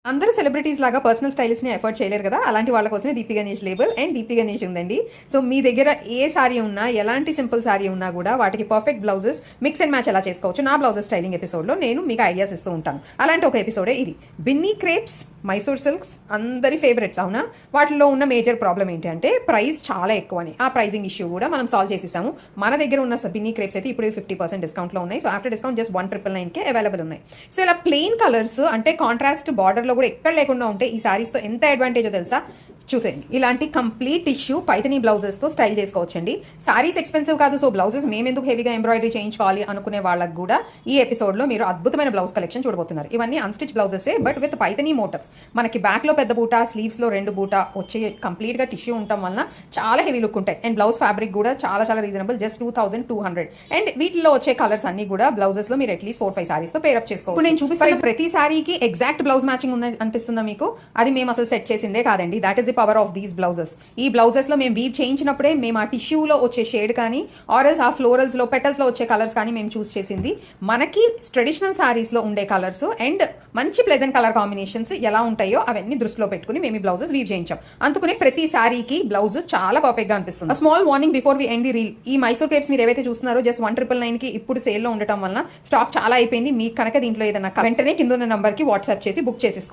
అందరూ సెలబ్రిటీస్ లాగా personal స్టైలిస్ట్ని effort చేయలేరు కదా, అలాంటి వాళ్ళ కోసమే దీప్తి గణేష్ లేబుల్ అండ్ దీప్తి గణేష్ ఉందండి. సో మీ దగ్గర ఏ సారీ ఉన్నా, ఎలాంటి సింపుల్ సారీ ఉన్నా కూడా వాటికి perfect blouses mix and match ఎలా చేసుకోవచ్చు నా బ్లౌజెస్ స్టైలింగ్ ఎపిసోడ్లో నేను మీకు ఐడియాస్ ఇస్తూ ఉంటాను. అలాంటి ఒక ఎపిసోడే ఇది. బిన్నీ క్రేప్స్, మైసూర్ సిల్క్స్ అందరి ఫేవరెట్స్ అవునా. వాటిలో ఉన్న మేజర్ ప్రాబ్లం ఏంటి అంటే ప్రైస్ చాలా ఎక్కువ అని. ఆ ప్రైజింగ్ ఇష్యూ కూడా మనం సాల్వ్ చేసేసాము. మన దగ్గర ఉన్న బిన్నీ క్రేప్స్ అయితే ఇప్పుడు 50% డిస్కౌంట్లో ఉన్నాయి. సో ఆఫ్టర్ డిస్కౌంట్ జస్ట్ 1999కే అవైలబుల్ ఉన్నాయి. సో ఇలా ప్లెయిన్ కలర్స్ అంటే కాంట్రాస్ట్ బార్డర్లో కూడా ఎక్కడ లేకుండా ఉంటే ఈ సారీస్తో ఎంత అడ్వాంటేజో తెలుసా? చూసేయండి. ఇలాంటి కంప్లీట్ టిష్యూ పైథనీ బ్లౌజెస్తో స్టైల్ చేసుకోవచ్చండి. సారీస్ ఎక్స్పెన్సివ్ కాదు, సో బ్లౌజెస్ మేము ఎందుకు హెవీగా ఎంబ్రాయిడరీ చేయించుకోవాలి అనుకునే వాళ్ళకి కూడా ఈ ఎపిసోడ్లో మీరు అద్భుతమైన బ్లౌజ్ కలెక్షన్ చూడబోతున్నారు. ఇవన్నీ అన్స్టిచ్ బ్లౌజెసే బట్ విత్ పైథనీ మోటివ్స్. మనకి బ్యాక్లో పెద్ద బూట, స్లీవ్స్లో 2 బూట వచ్చే కంప్లీట్గా టిష్యూ ఉండటం వలన చాలా హెవీ లుక్ ఉంటాయి. అండ్ బ్లౌజ్ ఫ్యాబ్రిక్ కూడా చాలా చాలా రీజనబుల్, జస్ట్ 2200. అండ్ వీటిలో వచ్చే కలర్స్ అన్ని కూడా బ్లౌజెస్లో మీరు అట్లీస్ట్ 4-5 సారీస్తో పేరప్ చేసుకోవచ్చు. ఇప్పుడు నేను చూపిస్తున్న ప్రతి సారీకి ఎగ్జాక్ట్ బ్లౌజ్ మ్యాచింగ్ ఉందని అనిపిస్తుందా మీకు? అది మేము అసలు సెట్ చేసిందే కాదండి. That is the power of these blouses. ఈ బ్లౌజెస్లో మేము వీవ్ చేయించినప్పుడే మేము ఆ టిష్యూలో వచ్చే షేడ్ కానీ ఆర్ఎల్స్ ఆ ఫ్లోరల్స్లో పెటల్స్లో వచ్చే కలర్స్ కానీ మేము చూస్ చేసింది మనకి ట్రెడిషనల్ సారీస్లో ఉండే కలర్స్ అండ్ మంచి ప్లెజెంట్ కలర్ కాంబినేషన్స్ ఎలా ఉంటాయో అవన్నీ దృష్టిలో పెట్టుకుని మేము ఈ బ్లౌజెస్ వీవ్ చేయించాం. అందుకనే ప్రతి సారీకి బ్లౌజ్ చాలా పర్ఫెక్ట్గా అనిపిస్తుంది. Small warning before we end the reel. ఈ మైసూర్ క్రేప్స్ మీరు ఏవైతే చూస్తున్నారో జస్ట్ 1999కి ఇప్పుడు సేల్లో ఉండటం వల్ల స్టాక్ చాలా అయిపోయింది. మీకు కనుక దీంట్లో ఏదైనా వెంటనే కింద ఉన్న నంబర్కి వాట్సాప్ చేసి బుక్ చేసేసుకోండి.